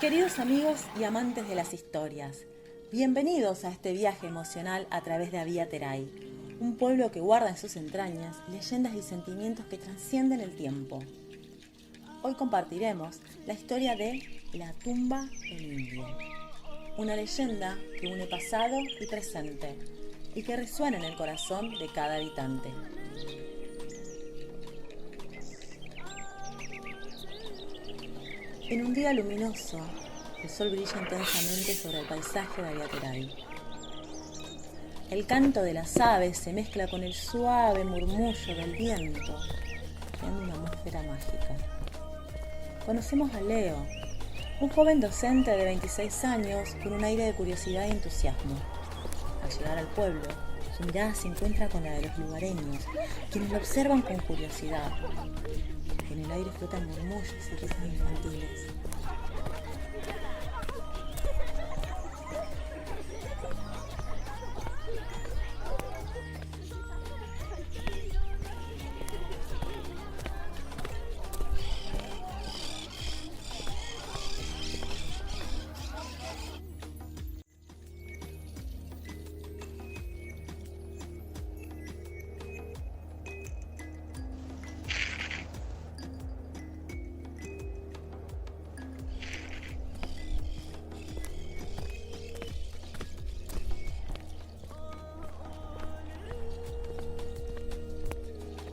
Queridos amigos y amantes de las historias, bienvenidos a este viaje emocional a través de Avia Terai, un pueblo que guarda en sus entrañas leyendas y sentimientos que trascienden el tiempo. Hoy compartiremos la historia de La tumba del indio, una leyenda que une pasado y presente y que resuena en el corazón de cada habitante. En un día luminoso, el sol brilla intensamente sobre el paisaje de Avia Terai. El canto de las aves se mezcla con el suave murmullo del viento, creando una atmósfera mágica. Conocemos a Leo, un joven docente de 26 años con un aire de curiosidad y entusiasmo. Al llegar al pueblo, su mirada se encuentra con la de los lugareños, quienes lo observan con curiosidad. En el aire flotan murmullos y risas infantiles.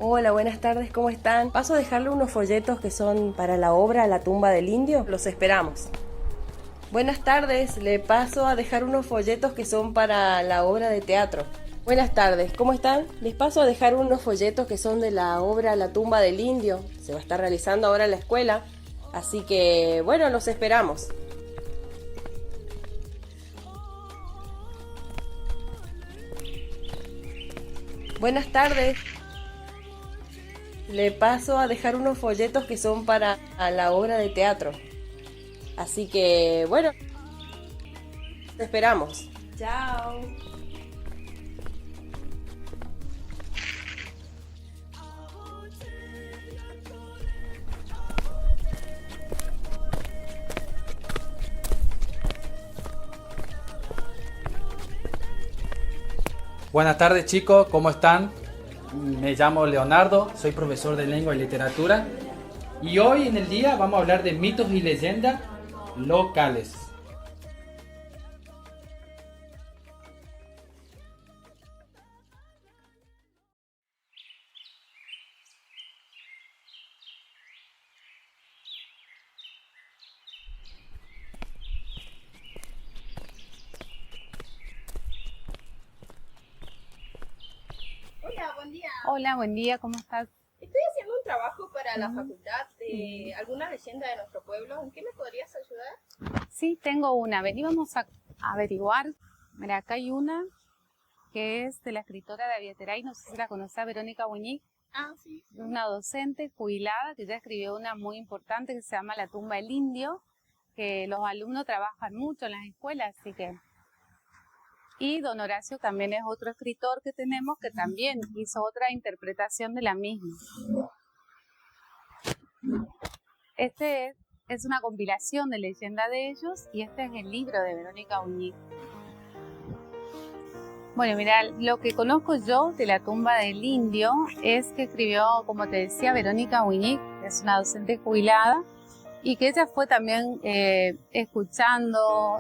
Hola, buenas tardes, ¿cómo están? Paso a dejarle unos folletos que son para la obra La tumba del indio. Los esperamos. Buenas tardes, le paso a dejar unos folletos que son para la obra de teatro. Buenas tardes, ¿cómo están? Les paso a dejar unos folletos que son de la obra La tumba del indio. Se va a estar realizando ahora en la escuela. Así que, bueno, los esperamos. Buenas tardes. Le paso a dejar unos folletos que son para la obra de teatro. Así que, bueno, te esperamos. Chao. Buenas tardes chicos, ¿cómo están? Me llamo Leonardo, soy profesor de lengua y literatura y hoy en el día vamos a hablar de mitos y leyendas locales. Hola, buen día. Hola, buen día, ¿cómo estás? Estoy haciendo un trabajo para la facultad de alguna leyenda de nuestro pueblo. ¿En qué me podrías ayudar? Sí, tengo una. Vení, vamos a averiguar. Mira, acá hay una que es de la escritora de Avia Terai, no sé si la conocés, Verónica Buñic, Ah, sí. una docente jubilada que ya escribió una muy importante que se llama La tumba del indio, que los alumnos trabajan mucho en las escuelas, así que... Y don Horacio también es otro escritor que tenemos que también hizo otra interpretación de la misma. Este es una compilación de leyenda de ellos y este es el libro de Verónica Buñic. Bueno, mira, lo que conozco yo de La tumba del indio es que escribió, como te decía, Verónica Buñic, que es una docente jubilada, y que ella fue también escuchando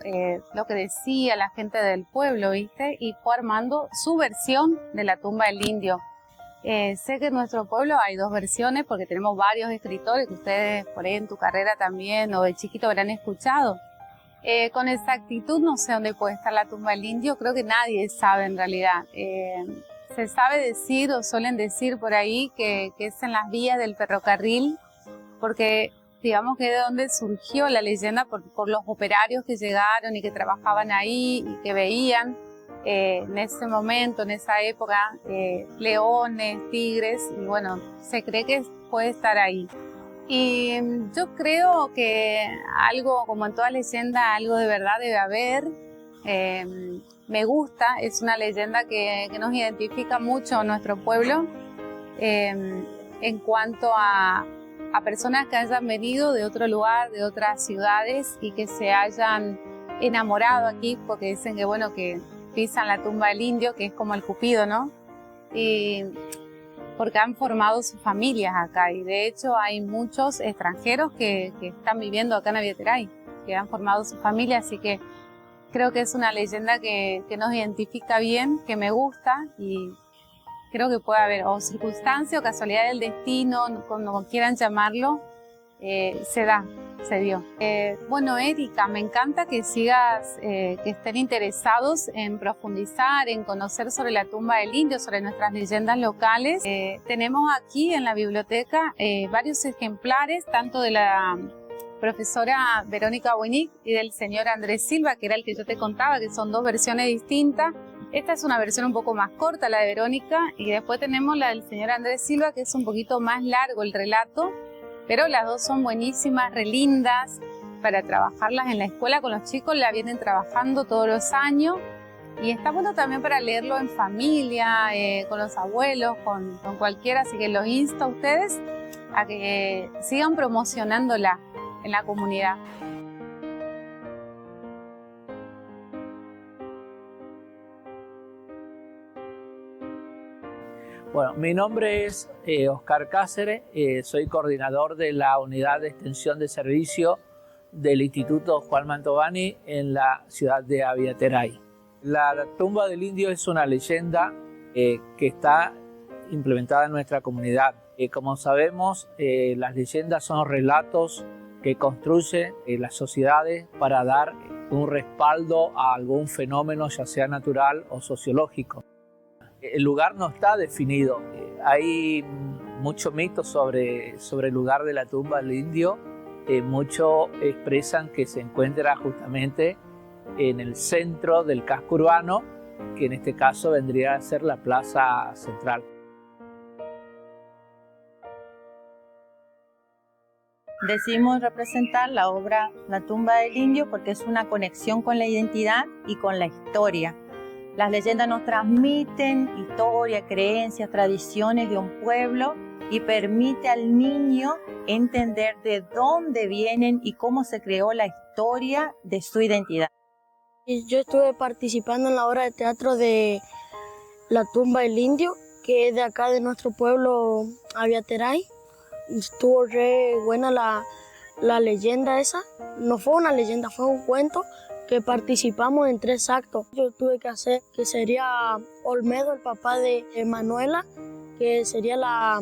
lo que decía la gente del pueblo, ¿viste? Y fue armando su versión de La tumba del indio. Sé que en nuestro pueblo hay dos versiones porque tenemos varios escritores que ustedes por ahí en tu carrera también o de chiquito habrán escuchado. Con exactitud no sé dónde puede estar la tumba del indio, creo que nadie sabe en realidad. Se sabe decir o suelen decir por ahí que es en las vías del ferrocarril, porque digamos que de donde surgió la leyenda por los operarios que llegaron y que trabajaban ahí y que veían en ese momento, en esa época, leones, tigres, y bueno, se cree que puede estar ahí. Y yo creo que algo, como en toda leyenda, algo de verdad debe haber. Me gusta, es una leyenda que nos identifica mucho a nuestro pueblo en cuanto a a personas que hayan venido de otro lugar, de otras ciudades y que se hayan enamorado aquí, porque dicen que bueno, que pisan la tumba del indio, que es como el Cupido, ¿no? Y porque han formado sus familias acá, y de hecho hay muchos extranjeros que están viviendo acá en Aviateray, que han formado su familia, así que creo que es una leyenda que nos identifica bien, que me gusta, y creo que puede haber o circunstancia o casualidad del destino, como quieran llamarlo, se dio. Bueno, Erika, me encanta que sigas, que estén interesados en profundizar, en conocer sobre la tumba del indio, sobre nuestras leyendas locales. Tenemos aquí en la biblioteca varios ejemplares, tanto de la profesora Verónica Winick y del señor Andrés Silva, que era el que yo te contaba, que son dos versiones distintas. Esta es una versión un poco más corta, la de Verónica, y después tenemos la del señor Andrés Silva, que es un poquito más largo el relato, pero las dos son buenísimas, re lindas, para trabajarlas en la escuela con los chicos, la vienen trabajando todos los años, y está bueno también para leerlo en familia, con los abuelos, con cualquiera, así que los insto a ustedes a que sigan promocionándola en la comunidad. Bueno, mi nombre es Oscar Cáceres, soy coordinador de la Unidad de Extensión de Servicio del Instituto Juan Mantovani en la ciudad de Aviateray. La tumba del indio es una leyenda que está implementada en nuestra comunidad. Como sabemos, las leyendas son relatos que construyen las sociedades para dar un respaldo a algún fenómeno, ya sea natural o sociológico. El lugar no está definido. Hay mucho mito sobre el lugar de la tumba del indio. Muchos expresan que se encuentra justamente en el centro del casco urbano, que en este caso vendría a ser la plaza central. Decidimos representar la obra La tumba del indio porque es una conexión con la identidad y con la historia. Las leyendas nos transmiten historia, creencias, tradiciones de un pueblo y permite al niño entender de dónde vienen y cómo se creó la historia de su identidad. Yo estuve participando en la obra de teatro de La tumba del indio, que es de acá de nuestro pueblo Aviateray. Estuvo re buena la leyenda esa. No fue una leyenda, fue un cuento que participamos en 3 actos. Yo tuve que hacer que sería Olmedo, el papá de Manuela, que sería la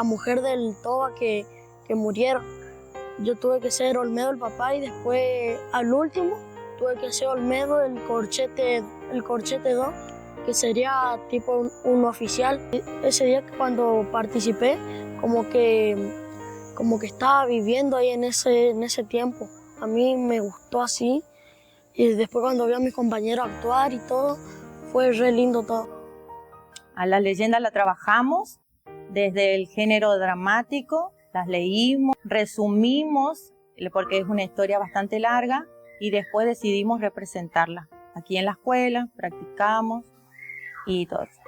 mujer del Toba que murieron. Yo tuve que ser Olmedo, el papá, y después al último tuve que ser Olmedo, el corchete 2, que sería tipo un oficial. Ese día cuando participé, como que estaba viviendo ahí en ese tiempo. A mí me gustó así. Y después cuando vi a mis compañeros actuar y todo, fue re lindo todo. A las leyendas la trabajamos desde el género dramático, las leímos, resumimos, porque es una historia bastante larga, y después decidimos representarla aquí en la escuela, practicamos y todo eso.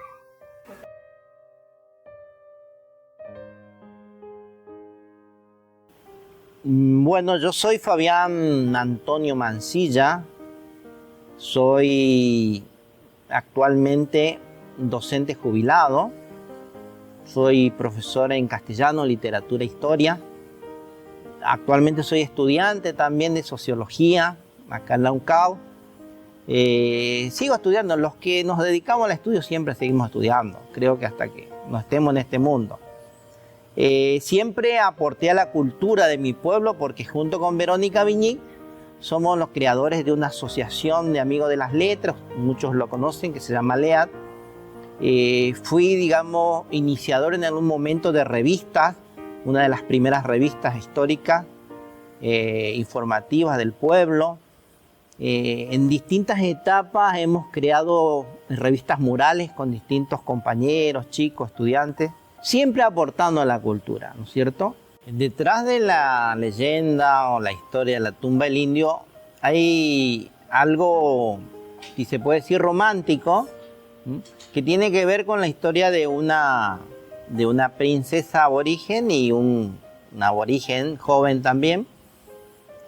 Bueno, yo soy Fabián Antonio Mancilla, soy actualmente docente jubilado, soy profesor en castellano, literatura e historia. Actualmente soy estudiante también de sociología acá en la UNCAU. Sigo estudiando, los que nos dedicamos al estudio siempre seguimos estudiando, creo que hasta que no estemos en este mundo. Siempre aporté a la cultura de mi pueblo porque junto con Verónica Winick somos los creadores de una asociación de amigos de las letras, muchos lo conocen, que se llama LEAD. Fui, digamos, iniciador en algún momento de revistas, una de las primeras revistas históricas, informativas del pueblo. En distintas etapas hemos creado revistas murales con distintos compañeros, chicos, estudiantes, siempre aportando a la cultura, ¿no es cierto? Detrás de la leyenda o la historia de la tumba del indio hay algo, si se puede decir, romántico, que tiene que ver con la historia de una princesa aborigen y un un aborigen joven también,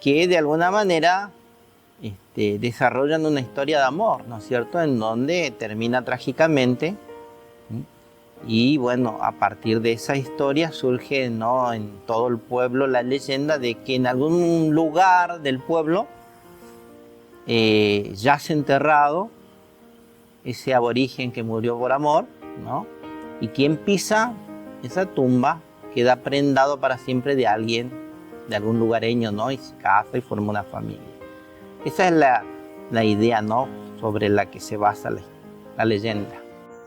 que de alguna manera desarrollan una historia de amor, ¿no es cierto?, en donde termina trágicamente. Y bueno, a partir de esa historia surge, ¿no?, en todo el pueblo la leyenda de que en algún lugar del pueblo yace enterrado ese aborigen que murió por amor, ¿no? Y quien pisa esa tumba queda prendado para siempre de alguien, de algún lugareño, ¿no? Y se casa y forma una familia. Esa es la idea, ¿no?, sobre la que se basa la leyenda.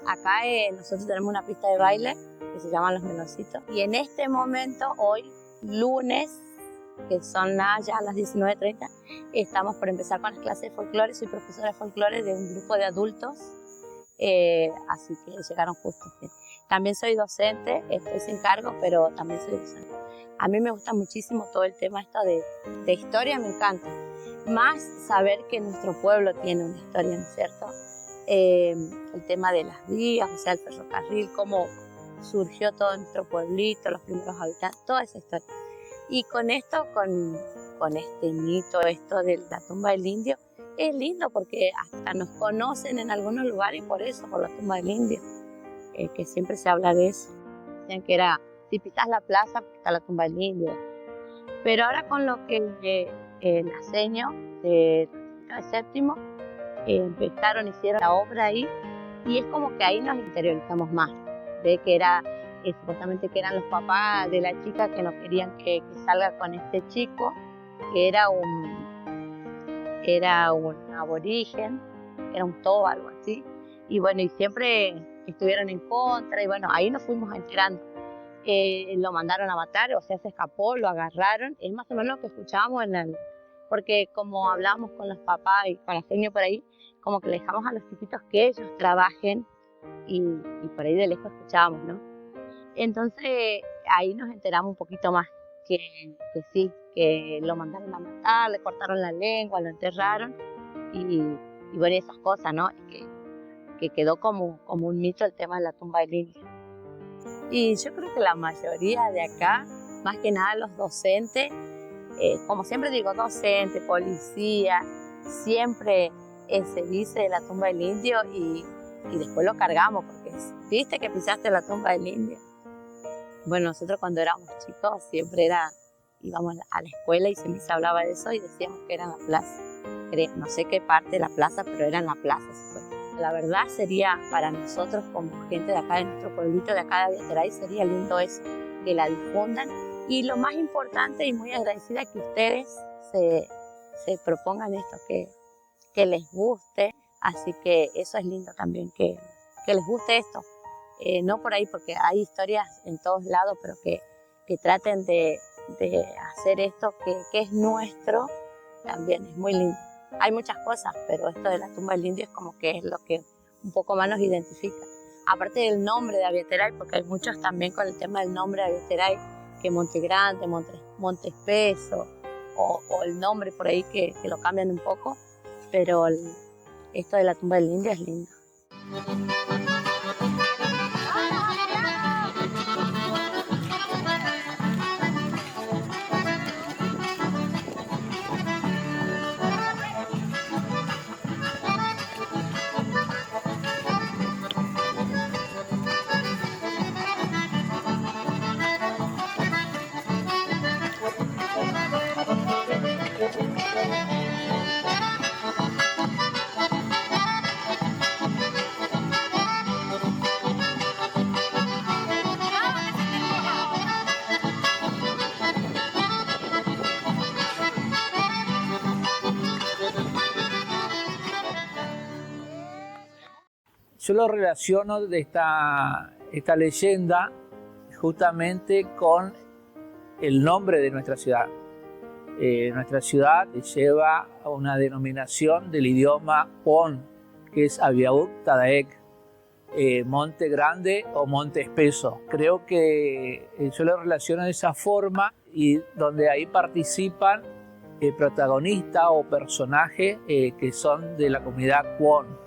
Acá nosotros tenemos una pista de baile que se llama Los Meloncitos. Y en este momento, hoy, lunes, que son ya las 19:30, estamos por empezar con las clases de folclore. Soy profesora de folclore de un grupo de adultos, así que llegaron justo. También soy docente, estoy sin cargo, pero también soy docente. A mí me gusta muchísimo todo el tema esto de historia, me encanta. Más saber que nuestro pueblo tiene una historia, ¿no es cierto? El tema de las vías, o sea, el ferrocarril, cómo surgió todo nuestro pueblito, los primeros habitantes, toda esa historia. Y con esto, con este mito, esto de la tumba del indio, es lindo porque hasta nos conocen en algunos lugares por eso, por la tumba del indio, que siempre se habla de eso. Decían que era, si pisas la plaza, está la tumba del indio. Pero ahora con lo que Naseño de séptimo empezaron, hicieron la obra ahí, y es como que ahí nos interiorizamos más, de que era, supuestamente que eran los papás de la chica que no querían que salga con este chico, que era un aborigen, era un toba, algo así, y bueno, y siempre estuvieron en contra, y bueno, ahí nos fuimos enterando. Lo mandaron a matar, o sea, se escapó, lo agarraron, es más o menos lo que escuchábamos porque como hablábamos con los papás y con la señora por ahí, como que le dejamos a los chiquitos que ellos trabajen, y por ahí de lejos escuchábamos, ¿no? Entonces ahí nos enteramos un poquito más que sí, que lo mandaron a matar, le cortaron la lengua, lo enterraron, y bueno, esas cosas, ¿no? Que quedó como un mito el tema de la tumba del indio. Y yo creo que la mayoría de acá, más que nada los docentes, como siempre digo, docente, policía, siempre se dice de la tumba del indio, y después lo cargamos porque viste que pisaste la tumba del indio. Bueno, nosotros cuando éramos chicos siempre íbamos a la escuela y siempre se hablaba de eso y decíamos que era en la plaza. No sé qué parte de la plaza, pero era en la plaza. La verdad sería para nosotros como gente de acá, de nuestro pueblito de acá de Aviateray, sería lindo eso, que la difundan. Y lo más importante y muy agradecida que ustedes se propongan esto, que les guste. Así que eso es lindo también, que les guste esto. No por ahí, porque hay historias en todos lados, pero que traten de hacer esto que es nuestro, también es muy lindo. Hay muchas cosas, pero esto de la tumba del indio es como que es lo que un poco más nos identifica. Aparte del nombre de Aviateray, porque hay muchos también con el tema del nombre de Aviateray, que Monte Grande, Monte Espeso, o el nombre por ahí que lo cambian un poco, pero esto de la tumba del indio es lindo. Yo lo relaciono de esta leyenda justamente con el nombre de nuestra ciudad. Nuestra ciudad lleva una denominación del idioma Pon, que es Aviauk Tadaek, Monte Grande o Monte Espeso. Creo que yo lo relaciono de esa forma, y donde ahí participan protagonistas o personajes que son de la comunidad Kwon.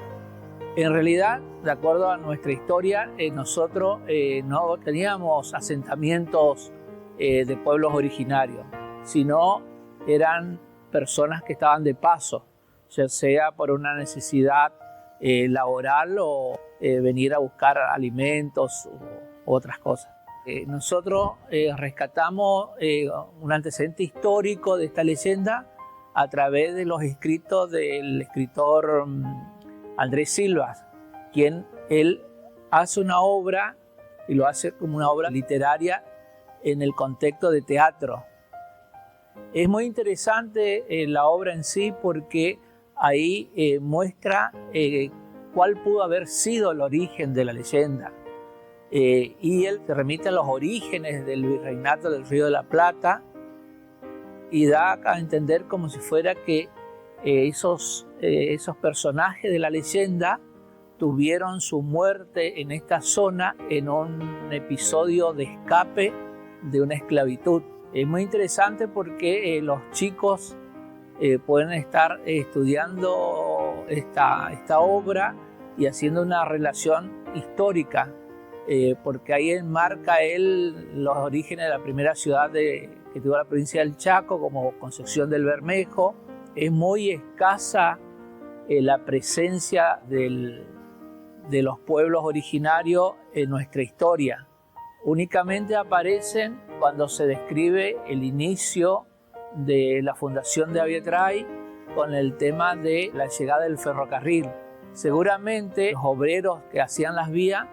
En realidad, de acuerdo a nuestra historia, nosotros no teníamos asentamientos de pueblos originarios, sino eran personas que estaban de paso, ya sea por una necesidad laboral o venir a buscar alimentos u otras cosas. Nosotros rescatamos un antecedente histórico de esta leyenda a través de los escritos del escritor Andrés Silva, quien él hace una obra y lo hace como una obra literaria en el contexto de teatro. Es muy interesante la obra en sí porque ahí muestra cuál pudo haber sido el origen de la leyenda. Y él se remite a los orígenes del virreinato del Río de la Plata y da a entender como si fuera que esos personajes de la leyenda tuvieron su muerte en esta zona en un episodio de escape de una esclavitud. Es muy interesante porque los chicos pueden estar estudiando esta obra y haciendo una relación histórica, porque ahí enmarca él los orígenes de la primera ciudad que tuvo la provincia del Chaco, como Concepción del Bermejo. Es muy escasa la presencia de los pueblos originarios en nuestra historia. Únicamente aparecen cuando se describe el inicio de la fundación de Avietray con el tema de la llegada del ferrocarril. Seguramente los obreros que hacían las vías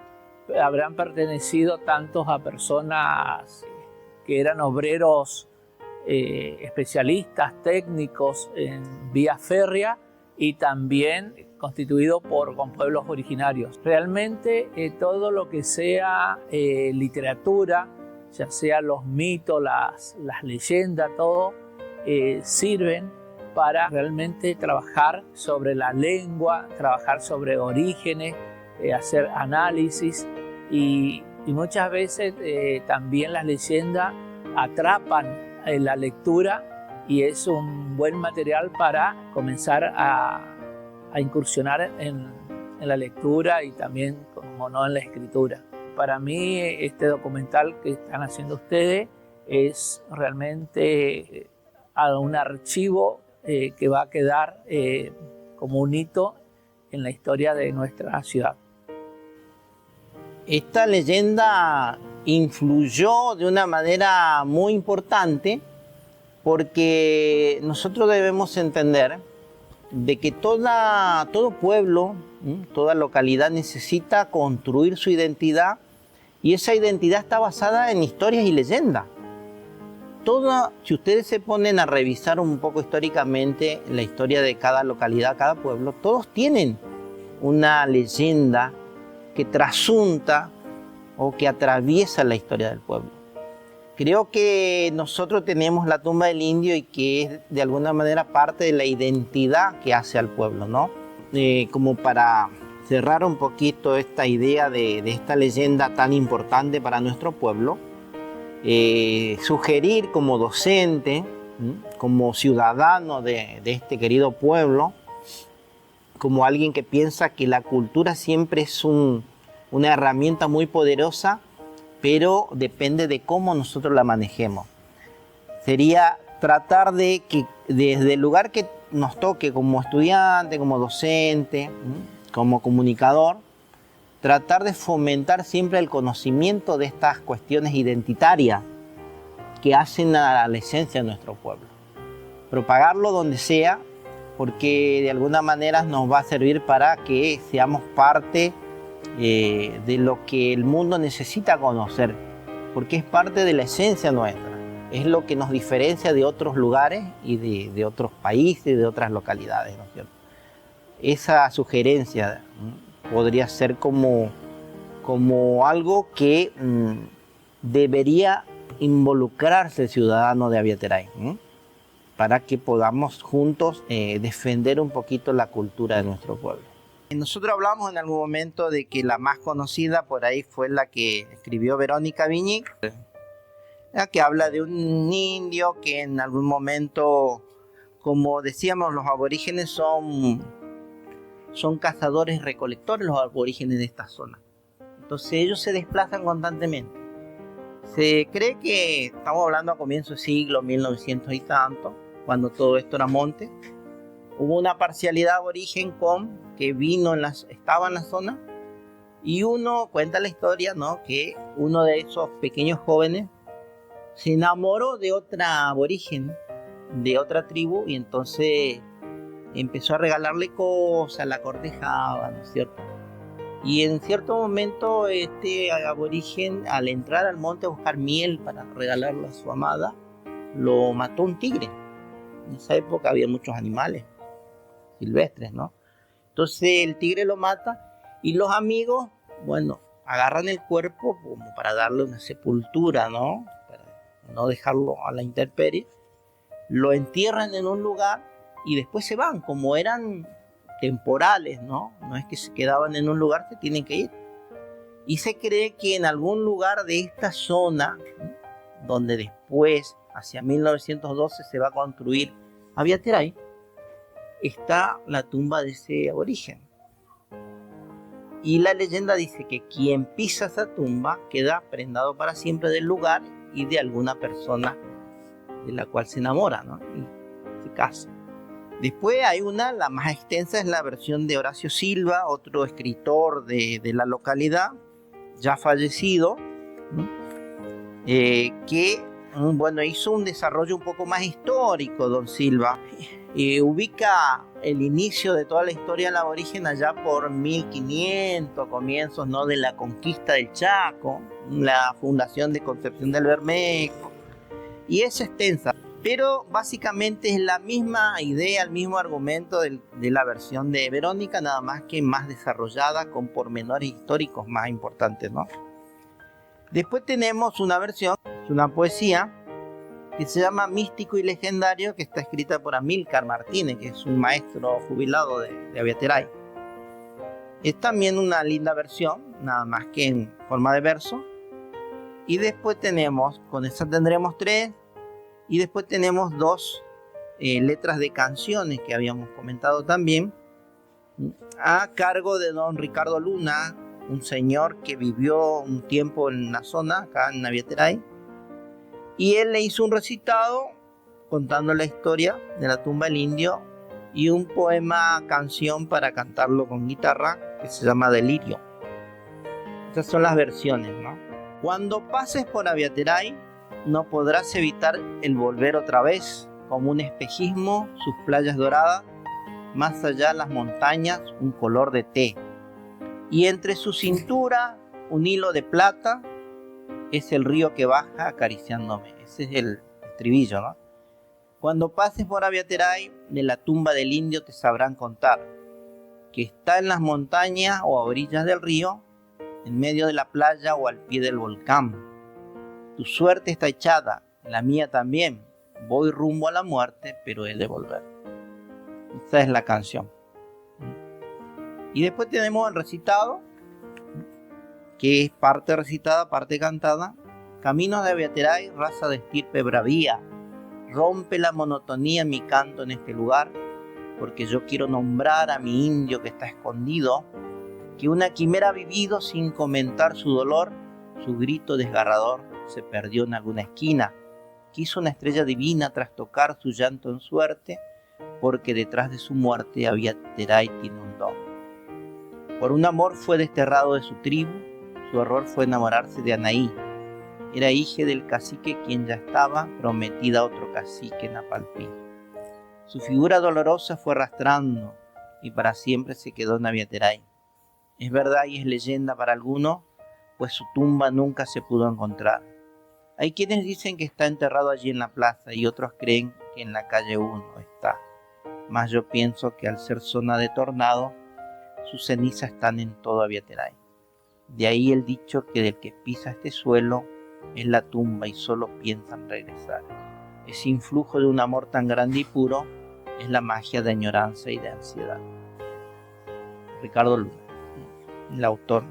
habrán pertenecido tanto a personas que eran obreros especialistas, técnicos en vía férrea y también constituido con pueblos originarios. Realmente todo lo que sea literatura, ya sea los mitos, las leyendas, todo, sirven para realmente trabajar sobre la lengua, trabajar sobre orígenes, hacer análisis y muchas veces también las leyendas atrapan la lectura y es un buen material para comenzar a incursionar en la lectura y también, como no, en la escritura. Para mí este documental que están haciendo ustedes es realmente un archivo que va a quedar como un hito en la historia de nuestra ciudad. Esta leyenda influyó de una manera muy importante porque nosotros debemos entender de que todo pueblo, toda localidad necesita construir su identidad y esa identidad está basada en historias y leyendas. Si ustedes se ponen a revisar un poco históricamente la historia de cada localidad, cada pueblo, todos tienen una leyenda que trasunta o que atraviesa la historia del pueblo. Creo que nosotros tenemos la tumba del indio y que es de alguna manera parte de la identidad que hace al pueblo, ¿no? Como para cerrar un poquito esta idea de esta leyenda tan importante para nuestro pueblo, sugerir como docente, como ciudadano de este querido pueblo, como alguien que piensa que la cultura siempre es una herramienta muy poderosa, pero depende de cómo nosotros la manejemos. Sería tratar de que desde el lugar que nos toque como estudiante, como docente, como comunicador, tratar de fomentar siempre el conocimiento de estas cuestiones identitarias que hacen a la esencia de nuestro pueblo. Propagarlo donde sea, porque de alguna manera nos va a servir para que seamos parte de lo que el mundo necesita conocer, porque es parte de la esencia nuestra, es lo que nos diferencia de otros lugares y de otros países, de otras localidades, ¿no es cierto? Esa sugerencia podría ser como algo que debería involucrarse el ciudadano de Avietray, para que podamos juntos defender un poquito la cultura de nuestro pueblo. Nosotros hablamos en algún momento de que la más conocida por ahí fue la que escribió Verónica Wiñig, la que habla de un indio que en algún momento, como decíamos, los aborígenes son cazadores recolectores, los aborígenes de esta zona. Entonces ellos se desplazan constantemente. Se cree que estamos hablando a comienzos del siglo 1900 y tanto, cuando todo esto era monte. Hubo una parcialidad aborigen que estaba en la zona, y uno cuenta la historia, ¿no? Que uno de esos pequeños jóvenes se enamoró de otra aborigen, de otra tribu, y entonces empezó a regalarle cosas, la cortejaba, ¿no es cierto? Y en cierto momento este aborigen, al entrar al monte a buscar miel para regalarle a su amada, lo mató un tigre. En esa época había muchos animales silvestres, ¿no? Entonces el tigre lo mata y los amigos, bueno, agarran el cuerpo como para darle una sepultura, ¿no? Para no dejarlo a la intemperie. Lo entierran en un lugar y después se van, como eran temporales, ¿no? No es que se quedaban en un lugar, se tienen que ir. Y se cree que en algún lugar de esta zona, donde después, hacia 1912, se va a construir Aviateray, está la tumba de ese aborigen. Y la leyenda dice que quien pisa esa tumba queda prendado para siempre del lugar y de alguna persona de la cual se enamora, ¿no? Y se casa. Después hay la más extensa, es la versión de Horacio Silva, otro escritor de la localidad, ya fallecido, ¿no? Que bueno, hizo un desarrollo un poco más histórico, don Silva. Ubica el inicio de toda la historia del aborigen allá por 1500, comienzos, ¿no? De la conquista del Chaco, la fundación de Concepción del Bermejo, y es extensa. Pero básicamente es la misma idea, el mismo argumento de la versión de Verónica, nada más que más desarrollada, con pormenores históricos más importantes, ¿no? Después tenemos una versión, es una poesía, que se llama Místico y Legendario, que está escrita por Amílcar Martínez, que es un maestro jubilado de Aviateray. Es también una linda versión, nada más que en forma de verso. Y después tenemos, con esa tendremos 3, y después tenemos 2 letras de canciones que habíamos comentado también, a cargo de don Ricardo Luna, un señor que vivió un tiempo en la zona, acá en Aviateray, y él le hizo un recitado contando la historia de la tumba del indio y un poema canción para cantarlo con guitarra que se llama Delirio. Estas son las versiones, ¿no? Cuando pases por Aviateray, no podrás evitar el volver otra vez, como un espejismo, sus playas doradas, más allá las montañas, un color de té. Y entre su cintura, un hilo de plata, es el río que baja acariciándome. Ese es el estribillo, ¿no? Cuando pases por Aviateray, de la tumba del indio te sabrán contar que está en las montañas o a orillas del río, en medio de la playa o al pie del volcán. Tu suerte está echada, la mía también. Voy rumbo a la muerte, pero he de volver. Esa es la canción. Y después tenemos el recitado, que es parte recitada, parte cantada. Camino de Aviateray, raza de estirpe bravía. Rompe la monotonía mi canto en este lugar, porque yo quiero nombrar a mi indio que está escondido, que una quimera ha vivido sin comentar su dolor, su grito desgarrador se perdió en alguna esquina. Quiso una estrella divina trastocar su llanto en suerte, porque detrás de su muerte Aviateray tiene un don. Por un amor fue desterrado de su tribu, su error fue enamorarse de Anaí. Era hija del cacique quien ya estaba prometida a otro cacique en Apalpí. Su figura dolorosa fue arrastrando y para siempre se quedó en Aviateray. Es verdad y es leyenda para algunos, pues su tumba nunca se pudo encontrar. Hay quienes dicen que está enterrado allí en la plaza y otros creen que en la calle 1 está. Mas yo pienso que al ser zona de tornado, sus cenizas están en todo Aviateray. De ahí el dicho que del que pisa este suelo es la tumba y solo piensan regresar. Ese influjo de un amor tan grande y puro es la magia de añoranza y de ansiedad. Ricardo Luna, el autor.